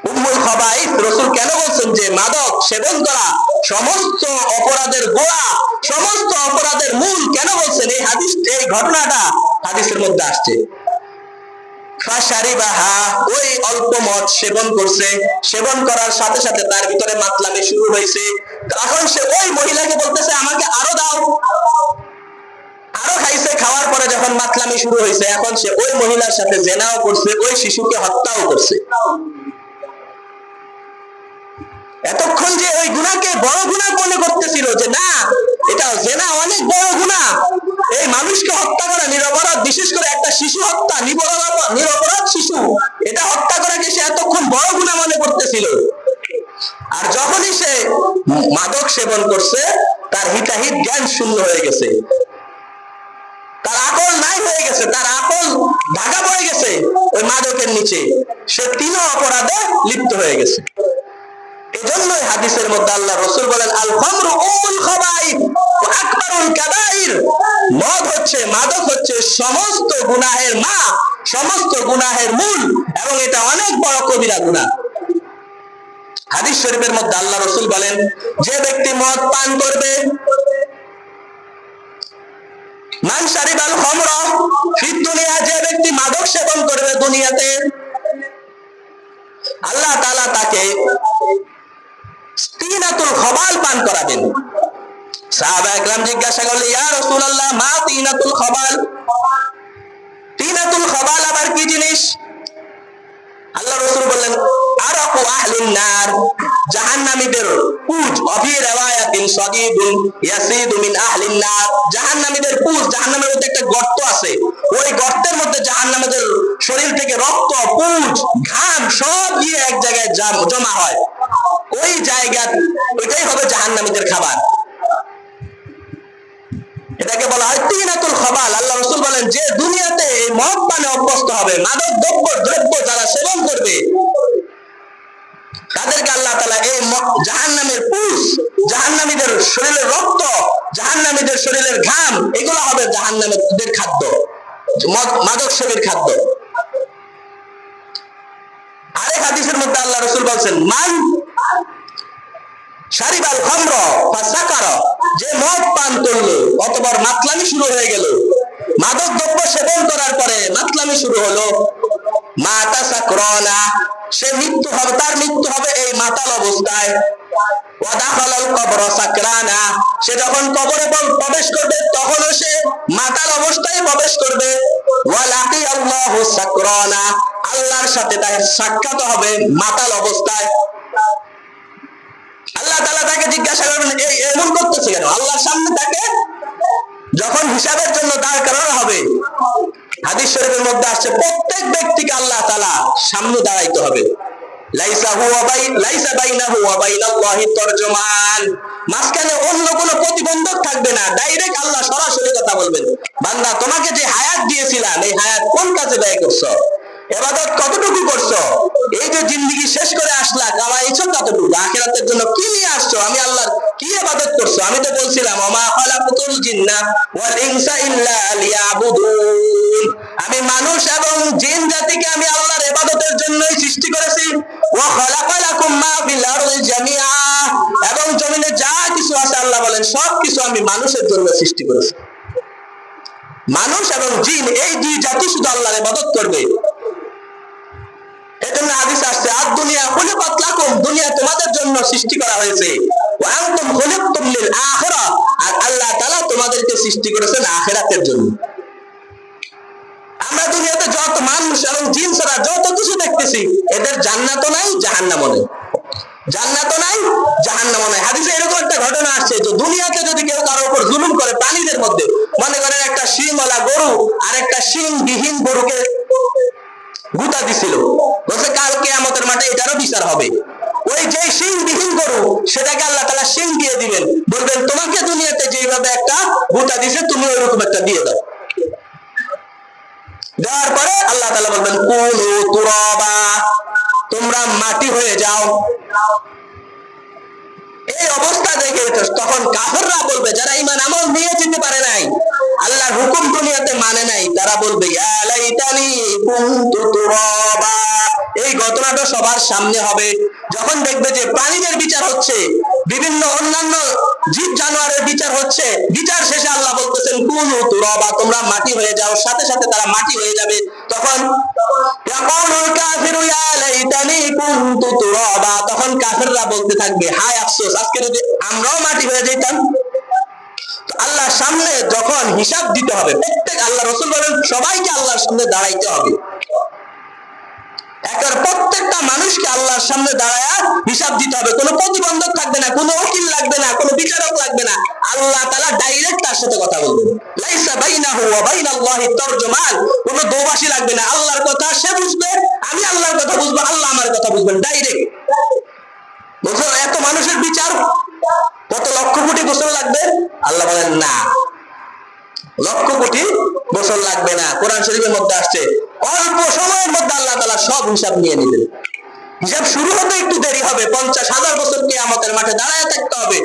উম্মুল খাবাইস, রাসূল কেন বলছেন যে মাদক সেবন করা সমস্ত অপরাধের গোড়া, সমস্ত অপরাধের মূল কেন বলছেন? এই হাদিস, এই ঘটনাটা হাদিসের মধ্যে আসছে। ফাশারিবাহা, ওই অল্প মদ সেবন করছে, সেবন করার সাথে সাথে তার ভিতরে মাতলামি শুরু হয়েছে। তখন সে ওই মহিলাকে বলতেছে আমাকে আরো দাও, আরো খাইছে। খাওয়ার পরে যখন মাতলামি শুরু হয়েছে, এখন সে ওই মহিলার সাথে জেনাও করছে, ওই শিশুকে হত্যাও করছে। এতক্ষণ যে ওই গুনাহকে বড় গুনাহ মনে করতেছিল, যে না এটা জেনা অনেক বড় গুনাহ, এই মানুষকে হত্যা করা নিরপরাধ, বিশেষ করে একটা শিশু হত্যা, নিরপরাধ শিশু, এটা হত্যা করাকে সে এতক্ষণ বড় গুনাহ মনে করতেছিল। আর যখনই সে মাদক সেবন করছে, তার হিতাহিত জ্ঞান শূন্য হয়ে গেছে, তার আকল নাই হয়ে গেছে, তার আকল ঢাকা পড়ে গেছে ওই মাদকের নিচে, সে তিন অপরাধে লিপ্ত হয়ে গেছে। এজন্যই হাদিসের মধ্যে আল্লাহ রাসূল বলেন আল খামরু উমুল খাবাইর ওয়া আকবারুল কাবাইর, মদ হচ্ছে, মাদক হচ্ছে সমস্ত গুনাহের মা, সমস্ত গুনাহের মূল, এবং এটা অনেক বড় কবিরা গুনাহ। হাদিস শরীফের মধ্যে আল্লাহ রাসূল বলেন যে ব্যক্তি মদ পান করবে, মান শারিবাল খামরা ফিদ দুনিয়া, যে ব্যক্তি মাদক সেবন করবে দুনিয়াতে, আল্লাহ তাআলা তাকে তিনাতুল খাবাল পান করাবেন। সাহাবা একরাম জিজ্ঞাসা করলেন ইয়া রাসূলুল্লাহ মা তিনাতুল খাবাল, তিনাতুল খাবাল আবার কি জিনিস? আল্লাহ রাসূল বললেন আরাকু আহলিন নার, জাহান্নামীদের পুজ, অফি রিওয়ায়াতিন সাদীদুন ইয়াসিদু মিন আহলিন নার, জাহান্নামীদের পুজ, জাহান্নামের মধ্যে একটা গর্ত আছে, ওই গর্তের মধ্যে জাহান্নামীদের শরীর থেকে রক্ত, পুজ, ঘাম সব গিয়ে এক জায়গায় জমা হয়, ওই জায়গা, ওইটাই হবে জাহান্নামীদের খাবার। এটাকে বলা হয় তিনাতুল খাবাল। আল্লাহ রাসূল বলেন যে দুনিয়াতে এই মদ পানে অভ্যস্ত হবে, মাদক দ্রব্য যারা সেবন করবে, তাদেরকে আল্লাহ তাআলা এই জাহান্নামের পুষ, জাহান্নামীদের শরীরের রক্ত, জাহান্নামীদের শরীরের ঘাম, এগুলো হবে জাহান্নামীদের খাদ্য, মাদক সেবীর খাদ্য। আরেক হাদিসের মধ্যে আল্লাহ রাসূল বলেন মান শারিবাল খামর ফাসাকার, যে মদ পান করলো অতঃপর মাতলামি শুরু হয়ে গেল, মাদক দ্রব্য সেবন করার পরে মাতলামি শুরু হলো, মাতা সাকরানা, সে মৃত্যু হবে, তার মৃত্যু হবে এই মাতাল অবস্থায়। ওয়া দাখালাল কবর সাকরানা, সে যখন কবরে প্রবেশ করবে তখনও সে মাতাল অবস্থায় প্রবেশ করবে। ওয়া লাকিয়াল্লাহু সাকরানা, আল্লাহর সাথে তার সাক্ষাৎ হবে মাতাল অবস্থায়। আল্লাহ তাআলা তাকে জিজ্ঞাসা করবেন এই এমন করতেছে কেন? আল্লাহর সামনে তাকে যখন হিসাবের জন্য দাঁড় করানো হবে, হাদিস শরীফের মধ্যে আসছে প্রত্যেক ব্যক্তিকে আল্লাহ তাআলা সামনে দাঁড়াইতে হবে। লাইসা বাইনাহু ওয়া বাইনাল্লাহি তারজুমান, মাঝখানে অন্য কোনো প্রতিবন্ধক থাকবে না, ডাইরেক্ট আল্লাহ সরাসরি কথা বলবেন, বান্দা তোমাকে যে হায়াত দিয়েছিলাম এই হায়াত কোন কাজে ব্যয় করছো, ইবাদত কতটুকু করছো, এই যে জিন্দেগি শেষ করে আসলা কামাইছো কতটুকু, আখিরাতের জন্য কি নিয়ে আসছো, আমি আল্লাহর কি ইবাদত করছো? আমি তো বলছিলাম ওমা খালাকুতুল জিন্না ওয়াল ইনসা ইল্লা লিয়াবুদুন, আমি মানুষ এবং জিন জাতিকে আমি আল্লাহর ইবাদতের জন্যই সৃষ্টি করেছি। ওয়া খালাকালাকুম মা ফিল আরদি জামিআ, এবং জমিনে যা কিছু আছে আল্লাহ বলেন সব কিছু আমি মানুষের জন্য সৃষ্টি করেছি। মানুষ এবং জিন এই দুই জাতি শুধু আল্লাহর ইবাদত করবে। এজন্য হাদিস আসছে আদ দুনিয়া খুলিকাত লাকুম, দুনিয়া তোমাদের জন্য সৃষ্টি করা হয়েছে, ওয়া আনতুম খুলিকতুম লিল আখিরা, আর আল্লাহ তাআলা তোমাদেরকে সৃষ্টি করেছেন আখিরাতের জন্য। আমরা দুনিয়াতে যত মানুষ এবং জিন ছাড়া যত কিছু দেখতেছি, এদের জান্নাতও নাই জাহান্নামও নাই, জান্নাতও নাই জাহান্নামও নাই। হাদিসে এরকম একটা ঘটনা আসছে যে দুনিয়াতে যদি কেউ কারোর উপর জুলুম করে, প্রাণীদের মধ্যে মনে করেন একটা শিংওয়ালা গরু আর একটা শিংবিহীন গরুকে গুতা দিছিল, বলছে কাল কিয়ামতের মাঠে এটারও বিচার হবে। ওই যে শিংবিহীন গরু সেটাকে আল্লাহ তাআলা শিং দিয়ে দিবেন, বলবেন তোমাকে দুনিয়াতে যেভাবে একটা গুতা দিছে তুমি ওইরকম একটা দিয়ে দাও। দেওয়ার পরে আল্লাহ তাআলা বলবেন কুনু তুরাবা, তোমরা মাটি হয়ে যাও। এই অবস্থা দেখে তখন কাফেররা বলবে, যারা ঈমান আমল নিয়ে যেতে পারে নাই, আল্লাহর হুকুম দুনিয়াতে মানে নাই, তারা বলবে ইয়া লাইতানি কুনতু তুরাবা। এই ঘটনাটা সবার সামনে হবে যখন দেখবে যে প্রাণীদের বিচার হচ্ছে, বিভিন্ন অন্যান্য জীব জানোয়ারের বিচার হচ্ছে, বিচার শেষে আল্লাহ বলতেছেন কুনু তুরাবা, তোমরা মাটি হয়ে যাও, সাথে সাথে তারা মাটি হয়ে যাবে। তখন ইয়াকুলুল কাফিরু ইয়া লাইতানি কুনতু তুরাবা, তখন কাফেররা বলতে থাকবে হায় আফসোস, আজকে যদি আমরাও মাটি হয়ে যেতাম। আল্লাহর সামনে যখন হিসাব দিতে হবে, প্রত্যেক আল্লাহ রাসূল বলেন সবাইকে আল্লাহর সামনে দাঁড়াইতে হবে, একবার প্রত্যেকটা মানুষকে আল্লাহর সামনে দাঁড়ায়া হিসাব দিতে হবে, কোনো প্রতিবন্ধক থাকবে না, কোনো উকিল লাগবে না, কোনো বিচারক লাগবে না, আল্লাহ তাআলা ডাইরেক্ট তার সাথে কথা বলবেন। লাইসা বাইনাহু ওয়া বাইনাল্লাহি তারজুমান, কোনো দোভাষী লাগবে না, আল্লাহর কথা সে বুঝবে, আমি আল্লাহর কথা বুঝবো, আল্লাহ আমার কথা বুঝবেন, ডাইরেক্ট। বুঝছো এত মানুষের বিচার, কত লক্ষ কোটি বছর লাগবে? আল্লাহ বলেন না, লক্ষ কোটি বছর লাগবে না। কোরআন শরীফের মধ্যে আসছে অল্প সময়ের মধ্যে আল্লাহ তাআলা সব হিসাব নিয়ে নেবেন। হিসাব শুরু হতে একটু দেরি হবে, 50,000 বছর কিয়ামতের মাঠে দাঁড়ায় থাকতে হবে।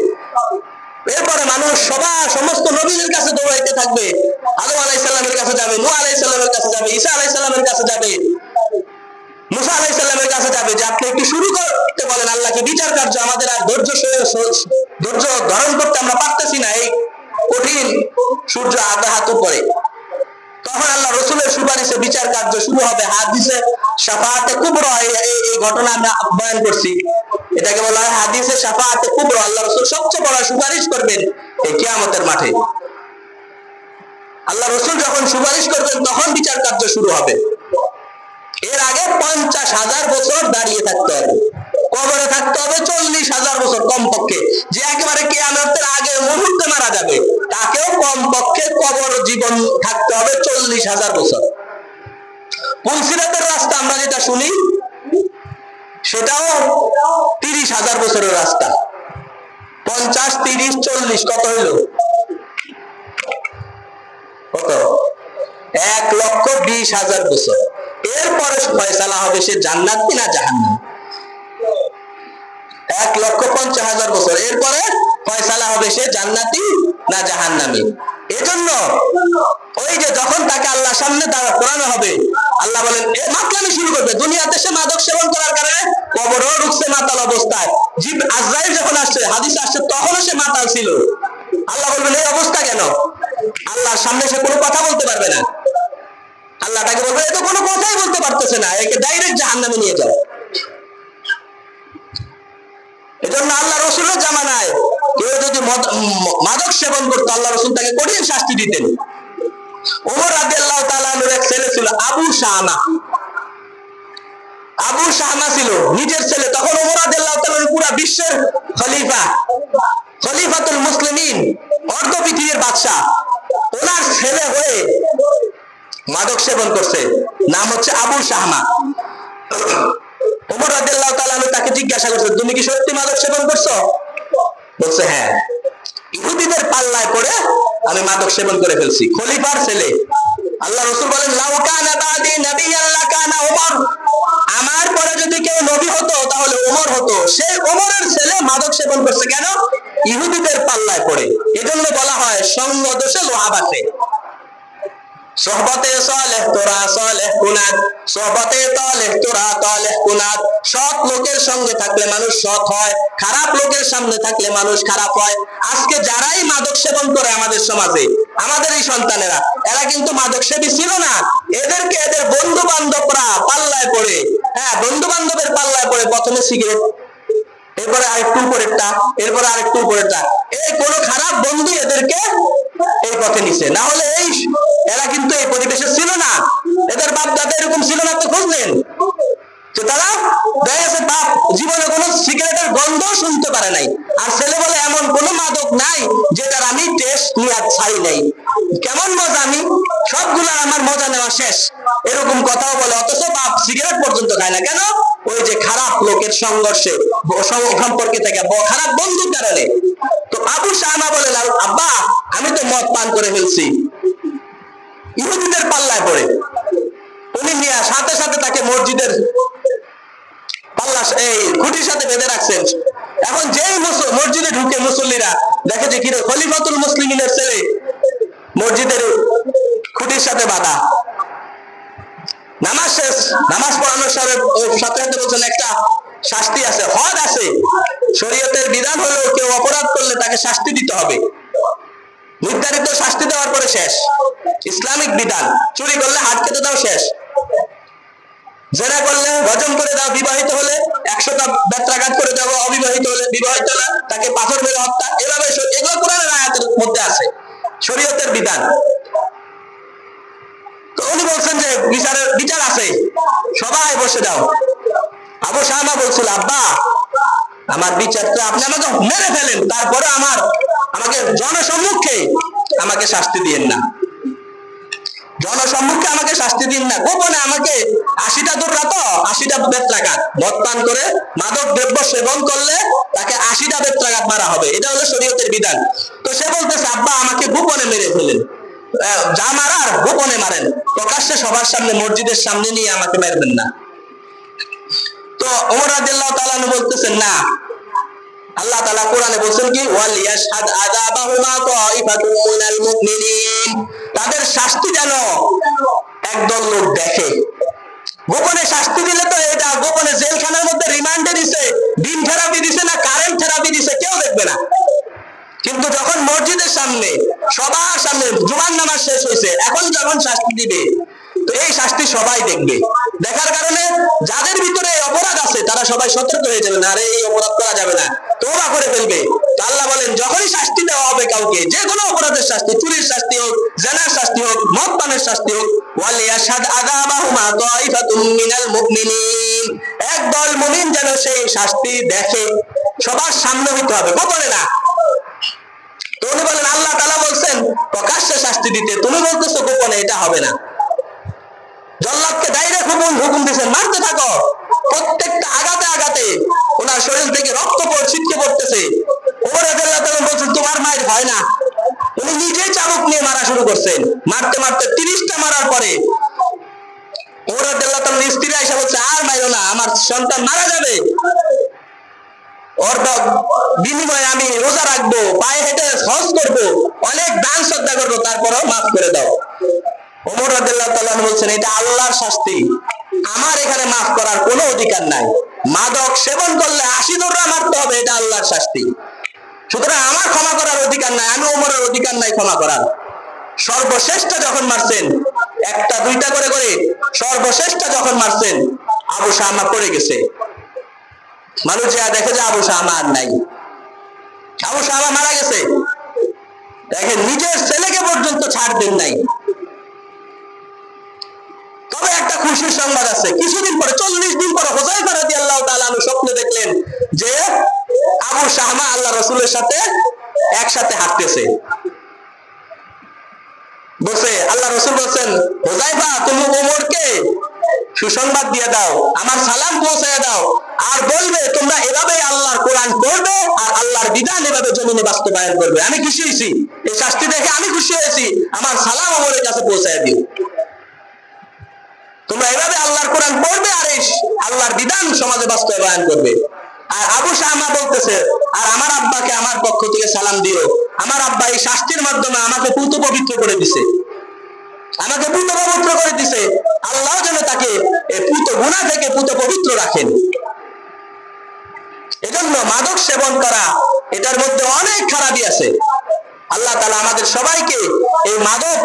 এরপরে মানুষ সমস্ত নবীদের কাছে দৌড়াইতে থাকবে, আদম আলাইহিস সালামের কাছে যাবে, নূহ আলাইহিস সালামের কাছে যাবে, ঈসা আলাইহিস সালামের কাছে যাবে, মুসা আলাইহিস সালামের কাছে যাবে যে আপনি একটু শুরু করতে বলেন আল্লাহকে বিচার কার্য, আমাদের আর ধৈর্য ধারণ করতে আমরা পারতেছি না, এই কঠিন সূর্য আধা হাত উপরে। তখন আল্লাহ রসুলের সুপারিশে বিচার কার্য শুরু হবে। হাদিসে শাফাআতে কুবরা, এই ঘটনা আমরা বয়ান করছি, এটাকে বলা হয় হাদিসে শাফাআতে কুবরা। আল্লাহ রসুল সবচেয়ে বড় সুপারিশ করবেন এই কিয়ামতের মাঠে। আল্লাহ রসুল যখন সুপারিশ করবেন তখন বিচার কার্য শুরু হবে। এর আগে 50,000 বছর দাঁড়িয়ে থাকতে হবে, কবরে থাকতে হবে 40,000 বছর কমপক্ষে। যে একেবারে কিয়ামতের আগে মুহূর্তে মারা যাবে তাকেও কমপক্ষে কবর জীবন থাকতে হবে 40,000 বছর। পুলসিরাতের রাস্তা আমরা যেটা শুনি সেটাও 30,000 বছরের রাস্তা। 50, 30, 40 কত হইল? কত? 1,20,000 বছর। এরপরে ফয়সালা হবে সে জান্নাতি না জাহান্নামী। 1,50,000 বছর এরপরে ফয়সালা হবে সে জান্নাতি না জাহান্নামী। এজন্য ওই যে যখন তাকে আল্লাহর সামনে দাঁড়ানো হবে, আল্লাহ বলেন মাতলামি শুরু করবে। দুনিয়াতে সে মাদক সেবন করার কারণে কবরেও ঢুকছে মাতাল অবস্থায়। আজরাইল যখন আসছে, হাদিসে আসছে, তখনও সে মাতাল ছিল। আল্লাহ বলবেন এই অবস্থা কেন? আল্লাহর সামনে সে কোনো কথা বলতে পারবে না। আল্লাহ তাকে বলবে এ তো কোনো কথাই বলতে পারতেছে না, একে ডাইরেক্ট জাহান্নামে নিয়ে যাও। এজন্য আল্লাহ রসুলের জামানায় কেউ যদি মাদক সেবন করতো, আল্লাহ রসুল তাকে কঠিন শাস্তি দিতেন। ওমর রাদিয়াল্লাহু তাআলা আনহুর এক ছেলে ছিল আবু শাহমা। আবু শাহমা ছিল নিজের ছেলে। তখন ওমর রাদিয়াল্লাহু তাআলা পুরো বিশ্বের খলিফাতুল মুসলিমিন, অর্ধ পৃথিবীর বাদশা। ওনার ছেলে হয়ে মাদক সেবন করছে, নাম হচ্ছে আবু শাহমা। ওমর রাদিয়াল্লাহু তাআলা তাকে জিজ্ঞাসা করছে তুমি কি সত্যি মাদক সেবন করছো? বলছে হ্যাঁ, ইহুদিদের পাল্লায় পড়ে আমি মাদক সেবন করে ফেলছি। খলিফার ছেলে। আল্লাহ রাসূল বলেন লাউ কানা বাদি নাবিয়্যান লাকানা ওমর, আমার পরে যদি কেউ নবী হতো তাহলে ওমর হতো। সে ওমরের ছেলে মাদক সেবন করছে কেন? ইহুদিদের পাল্লায় পড়ে। এজন্য বলা হয় সঙ্গ দোষে লোহা বাসে। সোহবতে সালেহ তোরা সালেহ কুনাত, সোহবতে তালেহ তোরা তালেহ কুনাত। সৎ লোকের সঙ্গে থাকলে মানুষ সৎ হয়, খারাপ লোকের সামনে থাকলে মানুষ খারাপ হয়। আজকে যারাই মাদক সেবন করে আমাদের সমাজে, আমাদের এই সন্তানেরা, এরা কিন্তু মাদক সেবী ছিল না। এদেরকে এদের বন্ধু বান্ধবরা পাল্লায় পড়ে, হ্যাঁ বন্ধু বান্ধবের পাল্লায় পড়ে প্রথমে সিগারেট, এরপরে আরেকটু উপরেরটা, এরপরে আরেকটু উপরেরটা, এই কোনো খারাপ বন্ধু এদেরকে এই পথে নিছে। না হলে এরা কিন্তু এই পরিবেশে ছিল না। এদের বাপ দাদা এরকম ছিল না তো খোঁজ নেন যে তারা দেখেছে বাপ জীবনে কোনো সিগারেটের গন্ধ শুনতে পারে নাই। আর ছেলে বলে এমন কোনো মাদক নাই যেটার আমি টেস্ট নিয়ে ছাড়ি নাই, কেমন মজা, আমি সবগুলার আমার মজা নেওয়া শেষ, এরকম কথাও বলে। অথচ বাপ সিগারেট পর্যন্ত খায় না। কেন? ওই যে খারাপ লোকের সংঘর্ষে সম্পর্কে থেকে, খারাপ বন্ধুর কারণে। তো আবু শাহমা বলে আব্বা আমি তো মদ পান করে ফেলছি, ইহুদিদের পাল্লায় পড়ে। উনি নিয়ে সাথে সাথে তাকে মসজিদের পাল্লা এই খুঁটির সাথে বেঁধে রাখছেন। এখন যেই মসজিদে ঢুকে মুসল্লিরা দেখে যে কিরে খলিফাতুল মুসলিমিনের ছেলে মসজিদের খুঁটির সাথে বাঁধা। নামাজ শেষ, নামাজ পড়ানোর সাথে সাথে বলছেন একটা শাস্তি আছে, হদ আছে। শরীয়তের বিধান হলো কেউ অপরাধ করলে তাকে শাস্তি দিতে হবে, নির্ধারিত শাস্তি দেওয়ার পরে শেষ। ইসলামিক বিধান, চুরি করলে হাত কেটে দাও শেষ, জেনা করলে গজম করে দাও, বিবাহিত হলে 100টা বেত্রাঘাত করে দাও, অবিবাহিত হলে বিবাহিত না তাকে পাথর মেরে হত্যা। এভাবে এগুলো কোরআনের আয়াতের মধ্যে আছে, শরীয়তের বিধান। তো উনি বলছেন যে বিচার আছে, সবাই বসে যাও। আবু শাহমা বলছিল আব্বা আমার বিচারটা আপনি আমাকে মেরে ফেলেন, তারপরে আমাকে জনসম্মুখে আমাকে শাস্তি দিয়েন না, জনসম্মুখে আমাকে শাস্তি দিন না, গোপনে আমাকে 80টা দুর্রাত 80টা বেত্রাঘাত, মদ পান করে মাদক দ্রব্য সেবন করলে তাকে 80টা বেত্রাঘাত মারা হবে, এটা হলো শরীয়তের বিধান। তো সে বলতেছে আব্বা আমাকে গোপনে মেরে ফেলেন, যা মারার গোপনে মারেন, প্রকাশ্যে সবার সামনে মসজিদের সামনে নিয়ে আমাকে মারবেন না। তো তো ওমর রাদিয়াল্লাহু তাআলা বলতেছেন না, আল্লাহ তাআলা কোরআনে বলেন কি ওয়াল ইয়াশহাদ আযাবাহুমা তাইফাতুম মিনাল মুমিনিন, তাদের শাস্তি যেন একদল লোক দেখে। গোপনে শাস্তি দিলে তো এটা গোপনে জেলখানার মধ্যে রিমান্ডে দিছে, ডিম থেরাপি দিছে না কারেন্ট থেরাপি দিছে কেউ দেখবে না। কিন্তু যখন মসজিদের সামনে সবার সামনে জুমার নামাজ শেষ হয়েছে, এখন যখন শাস্তি দিবে তো এই শাস্তি সবাই দেখবে। দেখার কারণে যাদের ভিতরে অপরাধ আছে তারা সবাই সতর্ক হয়ে যাবে, না আরে এই অপরাধ করা যাবে না, তওবা করে ফেলবে। তো আল্লাহ বলেন যখনই শাস্তি দেওয়া হবে কাউকে, যে কোনো অপরাধের শাস্তি, চুরির শাস্তি হোক, জানার শাস্তি হোক, মদ পানের শাস্তি হোক, ওয়াল ইয়াশহাদ আযাবাহুমা তাইফাতুম মিনাল মুমিনিন, একদল মুমিন যেন সেই শাস্তি দেখে, সবার সামনে হইতে হবে, গোপনে না। তো উনি বলেন আল্লাহ তাআলা বলছেন প্রকাশ্যে শাস্তি দিতে, তুমি বলতেছো গোপনে, এটা হবে না। জল্লাদকে ডাইরেক্ট হুকুম দিয়েছেন মারতে থাকো, প্রত্যেকটা আঘাতে আঘাতে ওনার শরীর থেকে রক্ত ছিটকে পড়তেছে। ওমর রাদিয়াল্লাহু তাআলা বলছেন তোমার মায়ের হয় না, উনি নিজেই চাবুক নিয়ে মারা শুরু করছেন। মারতে মারতে 30টা মারার পরে ওমর রাদিয়াল্লাহু তাআলার স্ত্রী আয়েশা বলছে আর মাইরো না, আমার সন্তান মারা যাবে, ওর বিনিময়ে আমি রোজা রাখবো, পায়ে হেঁটে হজ করবো, অনেক দান শ্রদ্ধা করবো, তারপরও মাফ করে দাও। ওমর রাদিয়াল্লাহু তাআলা বলছেন এটা আল্লাহর শাস্তি, আমার এখানে মাফ করার কোনো অধিকার নাই। মাদক সেবন করলে 80 দৌড়া মারতে হবে, এটা আল্লাহর শাস্তি। সুতরাং আমার ক্ষমা করার অধিকার নাই, আমি ওমরের অধিকার নাই ক্ষমা করার। সর্বশ্রেষ্ঠ যখন মারছেন, একটা দুইটা করে করে সর্বশ্রেষ্ঠ যখন মারছেন, আবু শামা পড়ে গেছে। মানুষ যা দেখে যে আবু শামা আর নাই, আবু শামা মারা গেছে। দেখেন নিজের ছেলেকে পর্যন্ত ছাড় দেন নাই। তবে একটা খুশির সংবাদ আছে, কিছুদিন পরে 40 দিন পরে হুযায়ফা রাদিয়াল্লাহু তাআলা স্বপ্নে দেখলেন যে আবু শামা আল্লাহ রাসূলের সাথে একসাথে হাঁটতেছে। বলছে আল্লাহ রাসূল বলছেন হুযায়ফা তুমি ওমরকে সুসংবাদ দিয়ে দাও, আমার সালাম পৌঁছায় দাও, আর বলবে তোমরা এভাবে আল্লাহর কোরআন পড়বে আর আল্লাহর বিধান এভাবে জমিনে বাস্তবায়ন করবে। আমি খুশি হয়েছি, এই শাস্তি দেখে আমি খুশি হয়েছি, আমার সালাম ওমরের কাছে পৌঁছায় দিও। তোমরা এভাবে আল্লাহর কোরআন পড়বে আর এই আল্লাহর বিধান সমাজে বাস্তবায়ন করবে। আর আবু শামা বলতেছে আর আমার আব্বাকে আমার পক্ষ থেকে সালাম দিও, আমার আব্বা এই শাস্তির মাধ্যমে আমাকে পুত পবিত্র করে দিছে, আমাকে পুত পবিত্র করে দিছে, আল্লাহ যেন তাকে এই পুত গুনাহ থেকে পুত পবিত্র রাখেন। এজন্য মাদক সেবন করা এটার মধ্যে অনেক খারাপই আছে। আল্লাহ তাআলা আমাদের সবাইকে এই মাদক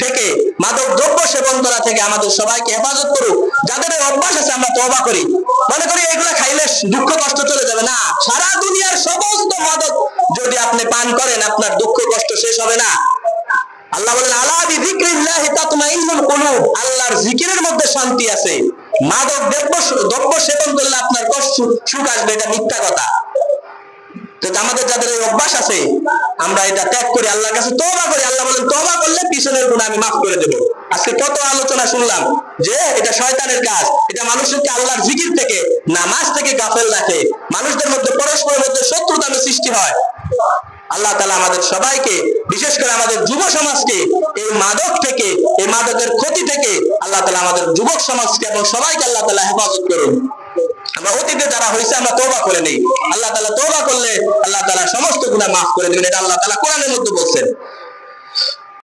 থেকে, মাদক দ্রব্য সেবন করা থেকে আমাদের সবাইকে হেফাজত করুক। যাদের এই অভ্যাস আছে আমরা তওবা করি, মনে করি এগুলা খাইলে দুঃখ কষ্ট চলে যাবে, না, সারা দুনিয়ার সমস্ত মাদক যদি আপনি পান করেন আপনার দুঃখ কষ্ট শেষ হবে না। আল্লাহ বলেন আলা বিযিকরিল্লাহি তাতমাইন্নুল কুলুব, আল্লাহর জিকিরের মধ্যে শান্তি আছে। মাদক দ্রব্য সেবন করলে আপনার কষ্ট সুখ আসবে, এটা মিথ্যা কথা। তো আমাদের যাদের এই অভ্যাস আছে আমরা এটা ত্যাগ করি, আল্লাহর কাছে তওবা করি। আল্লাহ বলেন তওবা করলে পিছনের গুনাহ আমি মাফ করে দেব। আজকে কত আলোচনা শুনলাম যে এটা শয়তানের কাজ, এটা মানুষকে আল্লাহর জিকির থেকে, নামাজ থেকে গাফেল রাখে, মানুষদের মধ্যে পরস্পরের মধ্যে শত্রুতা সৃষ্টি হয়। আল্লাহ তাআলা আমাদের সবাইকে, বিশেষ করে আমাদের যুব সমাজকে এই মাদক থেকে, এই মাদকের ক্ষতি থেকে আল্লাহ তাআলা আমাদের যুবক সমাজকে এবং সবাইকে আল্লাহ তাআলা হেফাজত করুন। আমরা অতীতে যারা হয়েছে আমরা তওবা করে নেই, আল্লাহ তাআলা তওবা করলে আল্লাহ তাআলা সমস্ত গুনাহ মাফ করে দিবেন, এটা আল্লাহ তাআলা কোরআনের মধ্যে বলছেন।